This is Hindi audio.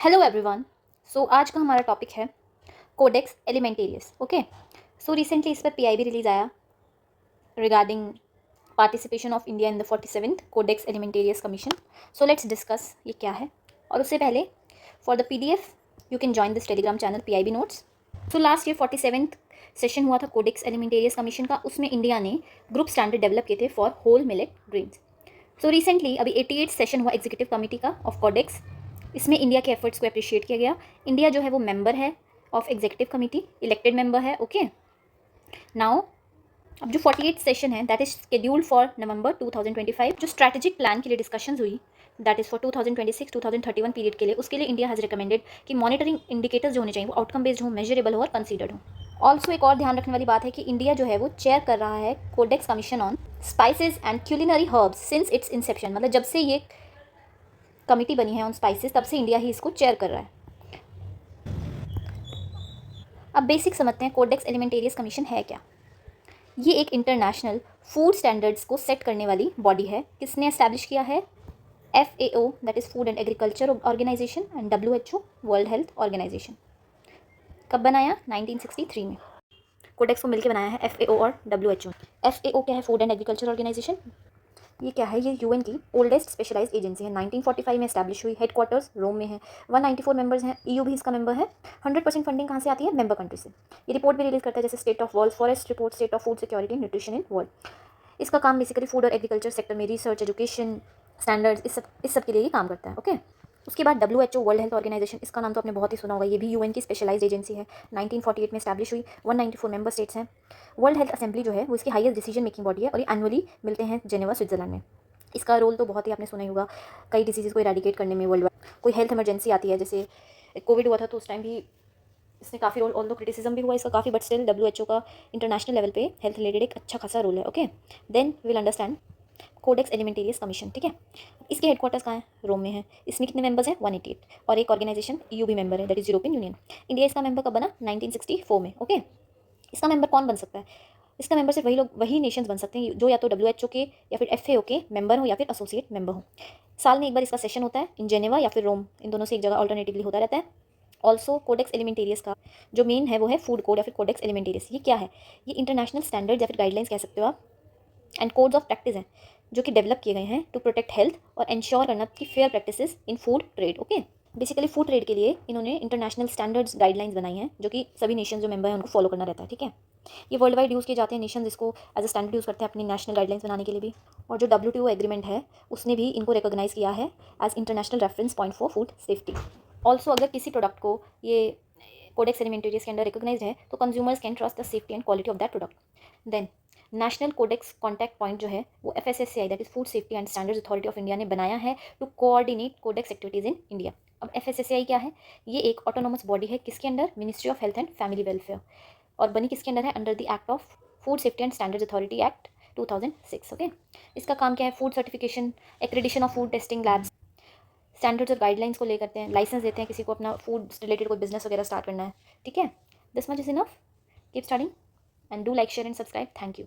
Hello everyone. सो आज का हमारा टॉपिक है Codex Alimentarius. Okay, so recently इस पर पीआईबी रिलीज आया regarding participation of India in the 47th Codex Alimentarius commission. So let's discuss ये क्या है। और उससे पहले for the PDF you can join this Telegram channel PIB notes. So last year 47th session हुआ था कोडेक्स एलिमेंटेरियस कमीशन का। उसमें इंडिया ने ग्रुप स्टैंडर्ड डेवलप किए थे for whole millet grains. So recently अभी 88 सेशन हुआ एग्जीक्यूटिव कमेटी का ऑफ कोडेक्स। इसमें इंडिया के एफर्ट्स को अप्रिशिएट किया गया। इंडिया जो है वो मेंबर है of executive committee, elected member है। ओके, नाउ अब जो 48 सेशन है that is scheduled for November 2025। जो स्ट्रैटेजिक प्लान के लिए डिस्कशंस हुई दैट इज फॉर 2026-2031 पीरियड के लिए, उसके लिए इंडिया हैज़ रिकमेंडेड कि मॉनिटरिंग इंडिकेटर्स जो होने चाहिए वो आउटकम बेस्ड हो, मेजरेबल हो और कंसीडर्ड हो। ऑल्सो एक और ध्यान रखने वाली बात है कि इंडिया जो है वो चेयर कर रहा है Codex commission on spices and culinary herbs since its inception. मतलब जब से ये कमिटी बनी है ऑन स्पाइसेस तब से इंडिया ही इसको चेयर कर रहा है। अब बेसिक समझते हैं कोडेक्स एलिमेंटेरियस कमीशन है क्या। ये एक इंटरनेशनल फूड स्टैंडर्ड्स को सेट करने वाली बॉडी है। किसने एस्टैब्लिश किया है? FAO that is food and agriculture organisation and WHO world health organisation. कब बनाया? 1963 में। कोडेक्स को मिलकर बनाया है FAO और WHO। FAO क्या है? Food and agriculture organisation. ये क्या है? ये यूएन की ओल्डेस्ट स्पेशलाइज्ड एजेंसी है। 1945 में एस्टैब्लिश हुई। हेडक्वार्टर्स रोम में है। 194 मेंबर्स हैं। EU भी इसका मेंबर है। 100% फंडिंग कहाँ से आती है? मेंबर कंट्री से। ये रिपोर्ट भी रिलीज करता है जैसे state of world forest report, state of food security nutrition in world. इसका काम बेसिकली फूड और एग्रीकल्चर सेक्टर में रिसर्च, एजुकेशन, स्टैंडर्ड्स इस सब के लिए ही काम करता है। ओके, उसके बाद WHO वर्ल्ड हेल्थ ऑर्गेनाइजेशन, इसका नाम तो आपने बहुत ही सुना होगा। ये भी यूएन की स्पेशलाइज्ड एजेंसी है। 1948 में एस्टैब्लिश हुई। 194 मेंबर स्टेट्स हैं। वर्ल्ड हेल्थ असेंबली जो है वो इसकी हाईएस्ट डिसीजन मेकिंग बॉडी है और ये एनुअली मिलते हैं जेनेवा, स्विट्जरलैंड में। इसका रोल तो बहुत ही आपने सुना ही होगा कई डिसीज़ को इरेडिकेट करने में वर्ल्ड वाइड। कोई हेल्थ इमरजेंसी आती है, जैसे कोविड हुआ था तो उस टाइम भी इसने काफ़ी रोल, ऑल्दो क्रिटिसिज्म भी हुआ इसका काफ़ी, बट स्टिल WHO का इंटरनेशनल लेवल पे हेल्थ रिलेटेड एक अच्छा खासा रोल है। Okay, then will understand Codex Alimentarius commission. ठीक है, इसके हेडक्वार्टर्स कहाँ है? रोम में है। इसमें कितने मेंबर्स हैं? 188। और एक ऑर्गेनाइजेशन EU भी मेंबर है that is European union. India इसका मेंबर कब बना? 1964 में। ओके, इसका मेंबर कौन बन सकता है? इसका मेंबर सिर्फ वही नेशंस बन सकते हैं जो या तो WHO के या फिर FAO के मेंबर हो या फिर एसोसिएट मेंबर हो। साल में एक बार इसका सेशन होता है इन जेनेवा या फिर रोम, इन दोनों से एक जगह ऑल्टरनेटिवली होता रहता है। ऑल्सो कोडेक्स एलिमेंटेरियस का जो मेन है वो है फूड कोड या फिर कोडेक्स एलिमेंटेरियस। ये क्या है? ये इंटरनेशनल स्टैंडर्ड्स या फिर गाइडलाइंस कह सकते हो आप, एंड कोड्स ऑफ प्रैक्टिस हैं जो कि डेवलप किए गए हैं टू प्रोटेक्ट हेल्थ और इंश्योर करना कि फेयर प्रैक्टिसेस इन food trade. Okay, basically food trade के लिए इन्होंने इंटरनेशनल स्टैंडर्ड्स गाइडलाइंस बनाई हैं जो कि सभी नेशन जो मेंबर हैं उनको फॉलो करना रहता है। ठीक है, ये वर्ल्ड वाइड यूज़ किए जाते हैं। नेशन इसको एज अ स्टैंडर्ड यूज़ करते हैं अपनी नेशनल गाइडलाइंस बनाने के लिए भी। और जो WTO एग्रीमेंट है उसने भी इनको रिकॉग्नाइज़ किया है as international reference point for food safety. Also अगर किसी प्रोडक्ट को ये कोडेक्स एलिमेंटेरियस के अंडर रिकॉग्नाइज्ड है तो consumers can trust the safety and quality of that product. Then national Codex contact point जो है वो FSSAI that is food safety and standards authority of India ने बनाया है to coordinate Codex activities in India. अब FSSAI क्या है? ये एक ऑटोनोमस बॉडी है। किसके under? Ministry of health and family welfare. और बनी किसके अंडर है? Under the act of food safety and standards authority act 2006। Okay, इसका काम क्या है? Food certification, accreditation of food testing labs, standards और गाइडलाइंस को ले करते हैं, लाइसेंस देते हैं किसी को अपना फूड रिलेटेड कोई बिजनेस वगैरह स्टार्ट करना है। ठीक है, this much is enough. Keep starting and do like, share and subscribe. Thank you.